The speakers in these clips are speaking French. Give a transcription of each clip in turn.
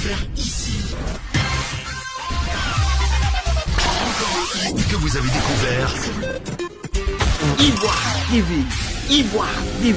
découvert ici. Encore un hit que vous avez découvert. Ivoire TV. Ivoire TV.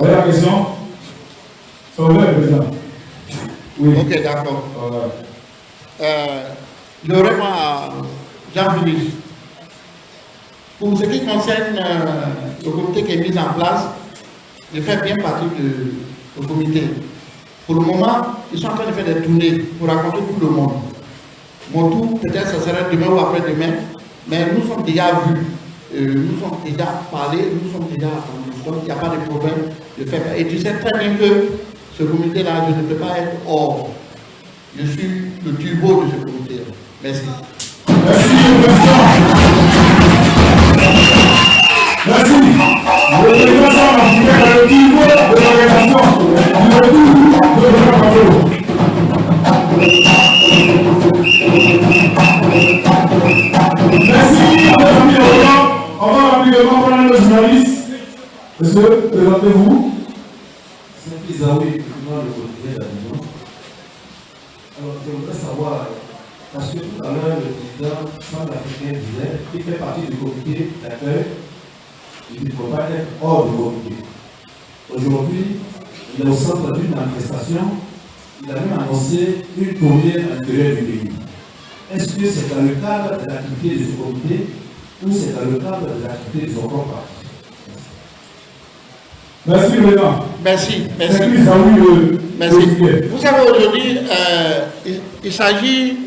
La question. Oui. Ok, d'accord. Le répond à Jean-Philippe. Pour ce qui concerne le comité qui est mis en place, je fais bien partie du comité. Pour le moment, ils sont en train de faire des tournées pour raconter tout le monde. Mon tour, peut-être, ça sera demain ou après-demain, mais nous sommes déjà vus. Nous sommes déjà parlé, nous sommes déjà attendus. Donc il n'y a pas de problème de faire. Et tu sais très bien que ce comité-là, je ne peux pas être hors. Je suis le turbo de ce comité-là. Merci. Merci, président. Merci. Le président a le turbo de l'organisation du retour de l'organisation. Merci, mes amis. On va rapidement prendre le journaliste. Monsieur, présentez-vous. C'est Isaoui, président du comité d'adhésion. Alors, je voudrais savoir, parce que tout à l'heure, le président centrafricain disait qu'il fait partie du comité d'accueil et qu'il ne peut pas être hors du comité. Aujourd'hui, il est au centre d'une manifestation. Il a même annoncé une tournée à l'intérieur du pays. Est-ce que c'est dans le cadre de l'activité de ce comité ou c'est dans le cadre de l'activité de son propre parti? Merci, président. Merci, merci. Merci. Vous savez, aujourd'hui, il s'agit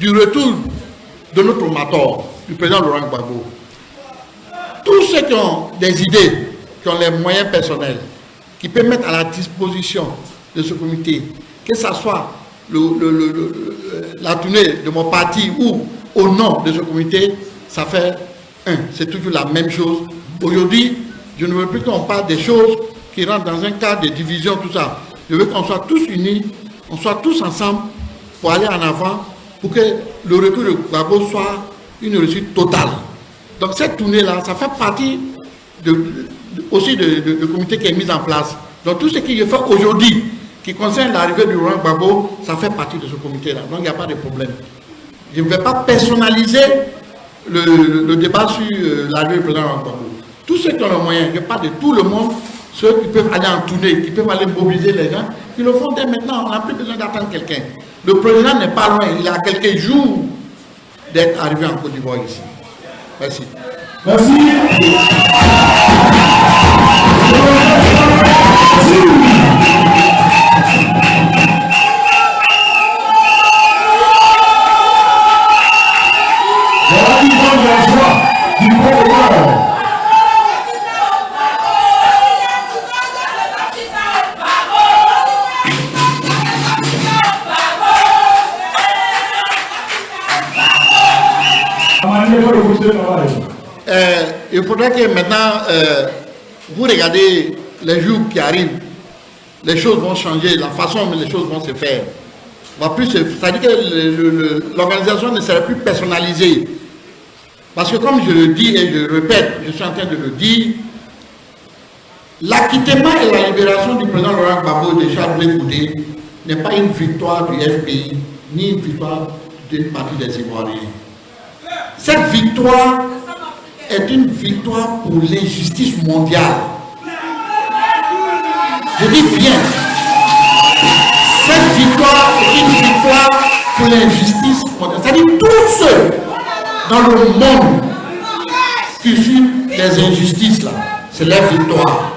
du retour de notre mentor, du président Laurent Gbagbo. Tous ceux qui ont des idées, qui ont les moyens personnels, qui peuvent mettre à la disposition de ce comité, que ce soit la tournée de mon parti ou au nom de ce comité, ça fait c'est toujours la même chose. Aujourd'hui, je ne veux plus qu'on parle des choses qui rentrent dans un cadre de division, tout ça. Je veux qu'on soit tous unis, on soit tous ensemble pour aller en avant, pour que le retour de Gbagbo soit une réussite totale. Donc cette tournée-là, ça fait partie aussi du comité qui est mis en place. Donc tout ce qui est fait aujourd'hui, qui concerne l'arrivée du Laurent Gbagbo, ça fait partie de ce comité-là. Donc il n'y a pas de problème. Je ne vais pas personnaliser le débat sur l'arrivée du président Laurent Gbagbo. Tous ceux qui ont les moyens, je parle de tout le monde, ceux qui peuvent aller en tournée, qui peuvent aller mobiliser les gens, qui le font dès maintenant. On n'a plus besoin d'attendre quelqu'un. Le président n'est pas loin, il a quelques jours d'être arrivé en Côte d'Ivoire ici. Merci. Merci. il faudrait que maintenant, vous regardez les jours qui arrivent, les choses vont changer, la façon dont les choses vont se faire. C'est-à-dire que l'organisation ne sera plus personnalisée. Parce que comme je le dis et je le répète, je suis en train de le dire, l'acquittement et la libération du président Laurent Gbagbo et de Charles Blé Goudé n'est pas une victoire du FPI, ni une victoire d'une partie des Ivoiriens. Cette victoire est une victoire pour l'injustice mondiale. Je dis bien, cette victoire est une victoire pour l'injustice mondiale. C'est-à-dire tous ceux dans le monde qui suivent les injustices là, c'est leur victoire.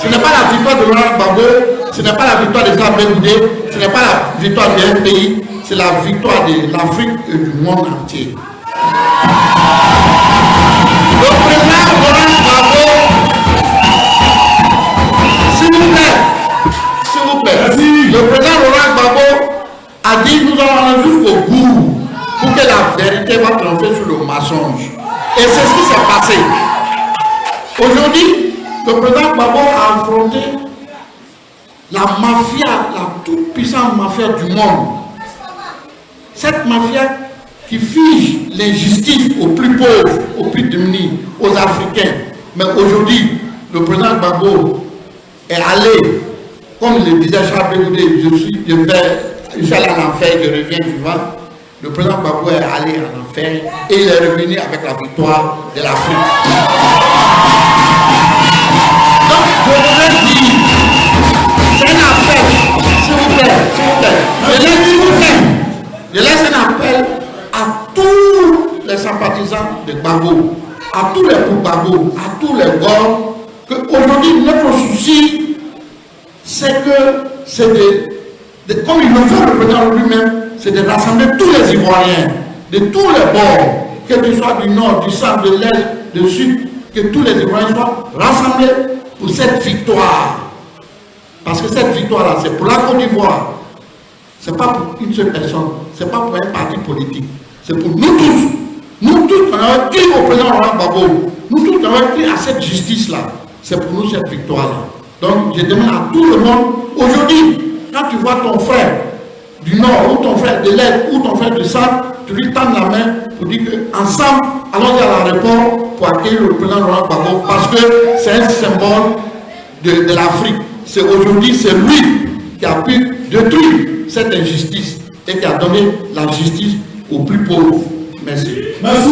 Ce n'est pas la victoire de Laurent Gbagbo, ce n'est pas la victoire de Charles Blé Goudé, ce n'est pas la victoire du FPI, c'est la victoire de l'Afrique et du monde entier. Le président Laurent Gbagbo, s'il vous plaît, le président Laurent Gbagbo a dit nous allons aller jusqu'au bout pour que la vérité va triompher sur le mensonge. Et c'est ce qui s'est passé. Aujourd'hui, le président Gbagbo a affronté la mafia, la toute puissante mafia du monde. Cette mafia qui fige l'injustice aux plus pauvres, aux plus démunis, aux Africains. Mais aujourd'hui, le président Gbagbo est allé, comme le disait Charles Blé Goudé, je suis allé en enfer, je reviens vivant. Le président Gbagbo est allé en enfer et il est revenu avec la victoire de l'Afrique. Donc, je voudrais dire, c'est un appel, s'il vous plaît, je laisse un appel à tous les sympathisants de Gbagbo, à tous les Gbagbo, à tous les Gor, qu'aujourd'hui notre souci, c'est que, comme il le veut le président lui-même, c'est de rassembler tous les Ivoiriens, de tous les bords, que tu sois du nord, du centre, de l'est, du sud, que tous les Ivoiriens soient rassemblés pour cette victoire. Parce que cette victoire-là, c'est pour la Côte d'Ivoire. Ce n'est pas pour une seule personne, ce n'est pas pour un parti politique. C'est pour nous tous. Nous tous, on a écrit au président Laurent Gbagbo. Nous tous, on a écrit à cette justice-là. C'est pour nous cette victoire-là. Donc, je demande à tout le monde, aujourd'hui, quand tu vois ton frère du nord, ou ton frère de l'est, ou ton frère du centre, tu lui tends la main pour dire qu'ensemble, allons-y à l'aéroport pour accueillir le président Laurent Gbagbo, parce que c'est un symbole de l'Afrique. C'est aujourd'hui, c'est lui qui a pu détruire cette injustice et qui a donné la justice aux plus pauvres. Merci. Merci,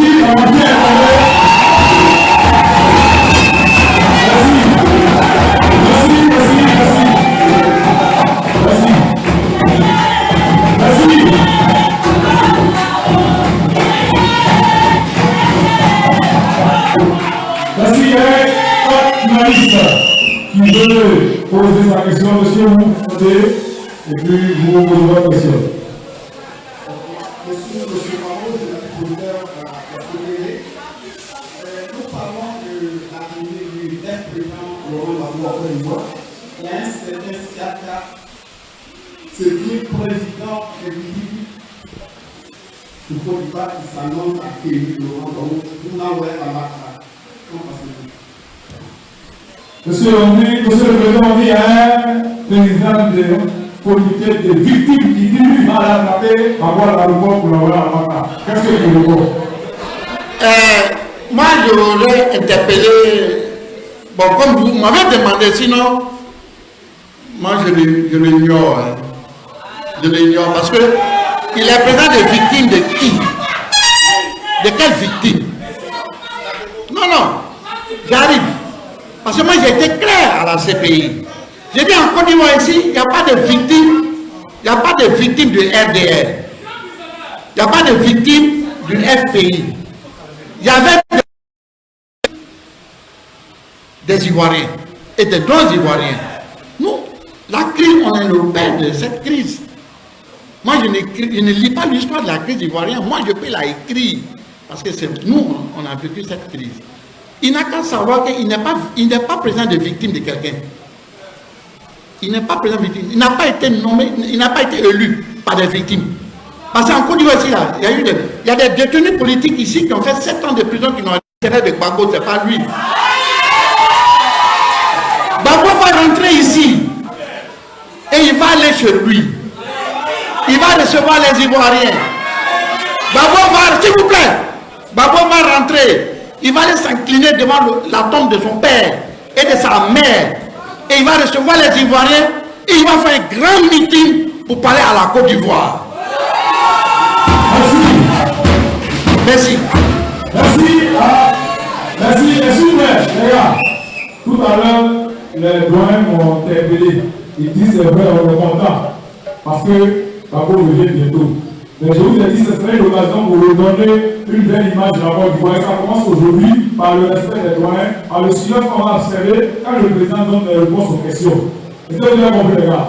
qui veut poser sa question, monsieur, vous fondez, et puis vous posez votre question. Monsieur Paro, je suis producteur à la CPD. Nous parlons de l'arrivée du ex-président Laurent Gbagbo en Côte d'Ivoire. Il y a un certain Siaka, ce qui est président république du Côte d'Ivoire qui s'annonce à Kémy Laurent Gbagbo. Vous n'avez pas la comment passez-vous? Monsieur le Président, on dit à un président de comité de victimes qui dit lui va l'attraper, avoir la report pour l'avoir à Maka. Qu'est-ce que tu veux dire? Moi, je voudrais interpeller, bon, comme vous m'avez demandé, sinon, moi je l'ignore. Je l'ignore parce que il est président des victimes de qui? De quelles victimes? Non, j'arrive. Parce que moi j'ai été clair à la CPI. J'ai dit en Côte d'Ivoire ici, il n'y a pas de victimes, il n'y a pas de victimes du RDR. Il n'y a pas de victimes du FPI. Il y avait des Ivoiriens et des deux Ivoiriens. Nous, la crise, on est le père de cette crise. Moi, je ne lis pas l'histoire de la crise ivoirienne. Moi, je peux la écrire. Parce que c'est nous, on a vécu cette crise. Il n'a qu'à savoir qu'il n'est pas président de victime de quelqu'un. Il n'est pas président de victime. Il n'a pas été nommé, il n'a pas été élu par des victimes. Parce qu'en Côte d'Ivoire, il y a des détenus politiques ici qui ont fait 7 ans de prison qui n'ont l'intérêt de Gbagbo, c'est pas lui. Gbagbo va rentrer ici et il va aller chez lui. Il va recevoir les Ivoiriens. Gbagbo va, s'il vous plaît, Gbagbo va rentrer. Il va aller s'incliner devant la tombe de son père et de sa mère. Et il va recevoir les Ivoiriens et il va faire un grand meeting pour parler à la Côte d'Ivoire. Merci. Merci. Merci. Et s'il vous plaît, les gars, tout à l'heure, les doyens m'ont interpellé. Ils disent c'est vrai, on est content. Parce que Gbagbo revient bientôt. Mais je vous ai dit, ce serait l'occasion pour redonner une belle image de la Côte d'Ivoire. Ça commence aujourd'hui par le respect des doyens, par le silence qu'on va observer quand le président donne des réponses aux questions. Est-ce que vous avez compris, les gars?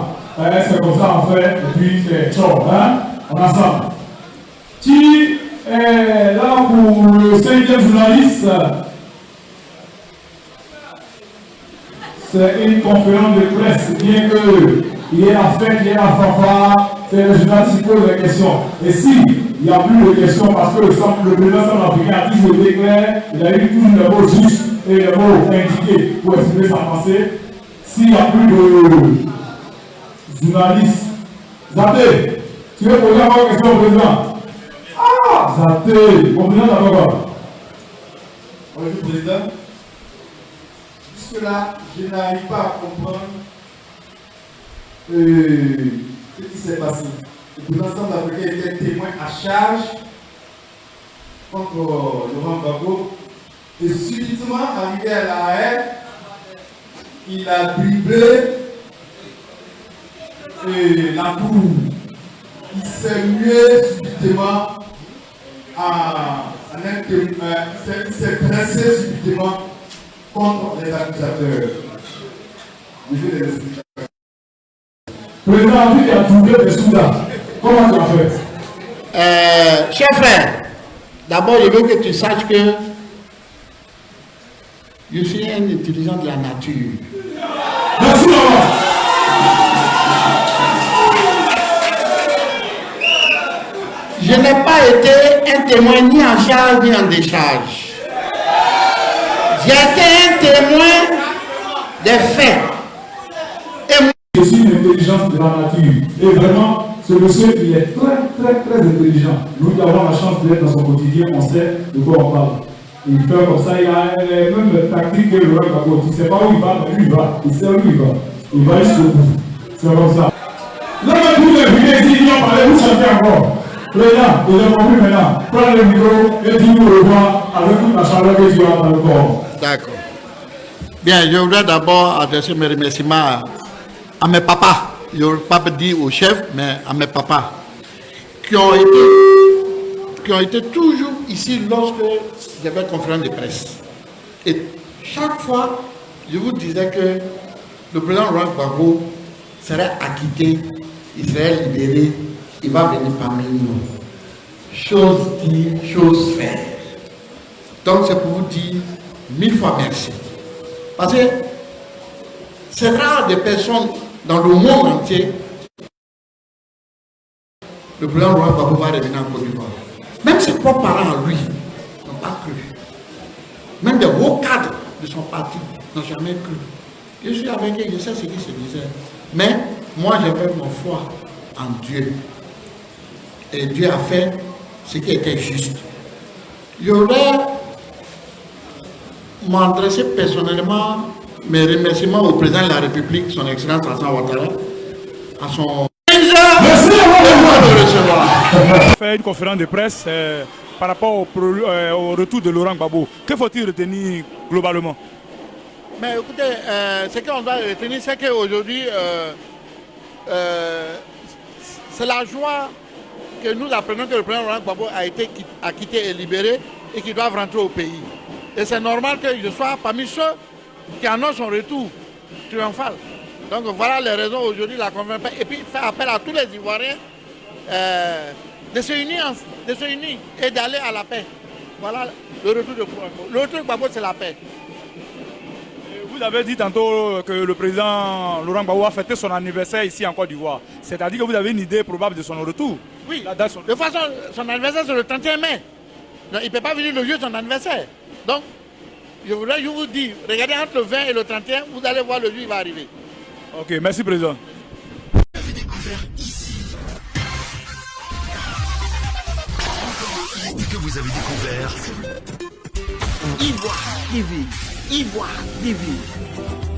C'est comme ça, en fait, et puis c'est ciao, hein? On ensemble. Qui est là pour le 5e journaliste? C'est une conférence de presse, bien qu'il y ait la fête, il y ait la fanfare, c'est le journaliste qui pose les questions. Et s'il n'y a plus de questions, parce que le président centrafricain a toujours été clair, il a eu toujours les mots justes et les mots indiqués pour exprimer sa pensée, s'il n'y a plus de journalistes, Zaté, tu veux poser encore une question au président? Ah, Zaté, mon président d'abord. Bonjour, président. Jusque-là, je n'arrive pas à comprendre ce qui s'est passé. Le président centrafricain était témoin à charge contre Laurent Gbagbo. Et subitement, arrivé à la haine, il a dribblé la cour. Il s'est mué subitement il s'est dressé subitement contre les accusateurs. Je vais les expliquer. Président, tu as trouvé des soldats. Comment tu as fait? Cher frère, d'abord je veux que tu saches que je suis un étudiant de la nature. Merci, maman. Je n'ai pas été un témoin ni en charge ni en décharge. J'ai été un témoin des faits. Je suis une intelligence de la nature. Et vraiment, ce monsieur, il est très intelligent. Nous qui avons la chance d'être dans son quotidien, on sait de quoi on parle. Il fait comme ça, il a les mêmes tactiques que le roi Gbagbo. Tu ne sais pas où il va, mais lui il va. Il sait où il va. Il va jusqu'au bout. C'est comme ça. Là, vous pouvez venir ici, il va parler, vous chantez encore. Président, il est compris maintenant. Prends le micro et dis-nous au revoir avec toute la chaleur que tu as dans le corps. D'accord. Bien, je voudrais d'abord adresser mes remerciements à mes papas. Je ne veux pas dire aux chefs, mais à mes papas. Qui ont été toujours ici lorsque j'avais conférence de presse. Et chaque fois, je vous disais que le président Laurent Gbagbo serait acquitté, il serait libéré, il va venir parmi nous. Chose dit, chose faite. Donc c'est pour vous dire 1000 fois merci. Parce que c'est rare des personnes dans le monde entier. Le président Laurent Gbagbo va revenir en Côte d'Ivoire. Même ses propres parents, lui, n'ont pas cru. Même des hauts cadres de son parti n'ont jamais cru. Je suis avec eux, je sais ce qui se disait. Mais moi, j'ai fait mon foi en Dieu. Et Dieu a fait ce qui était juste. Je voudrais m'adresser personnellement mes remerciements au président de la République, son Excellence Alassane Ouattara, à son... Merci de recevoir. Fait une conférence de presse par rapport au retour de Laurent Gbagbo. Que faut-il retenir globalement? Mais écoutez, ce qu'on doit retenir, c'est qu'aujourd'hui, c'est la joie que nous apprenons que le président Laurent Gbagbo a été acquitté et libéré et qu'il doit rentrer au pays. Et c'est normal que je sois parmi ceux qui annoncent son retour triomphal. Donc voilà les raisons aujourd'hui de la conférence. Et puis faire appel à tous les Ivoiriens de se unir et d'aller à la paix. Voilà le retour de Gbagbo. Le retour de Gbagbo, c'est la paix. Vous avez dit tantôt que le président Laurent Gbagbo a fêté son anniversaire ici en Côte d'Ivoire. C'est-à-dire que vous avez une idée probable de son retour? Oui, de toute façon, son anniversaire c'est le 31 mai. Non, il ne peut pas venir le jour de son anniversaire. Donc, je vous dis, regardez entre le 20 et le 31, vous allez voir le jour, il va arriver. Ok, merci président. Vous avez découvert ici. Que vous avez découvert Ivoire TV. Ivoire TV.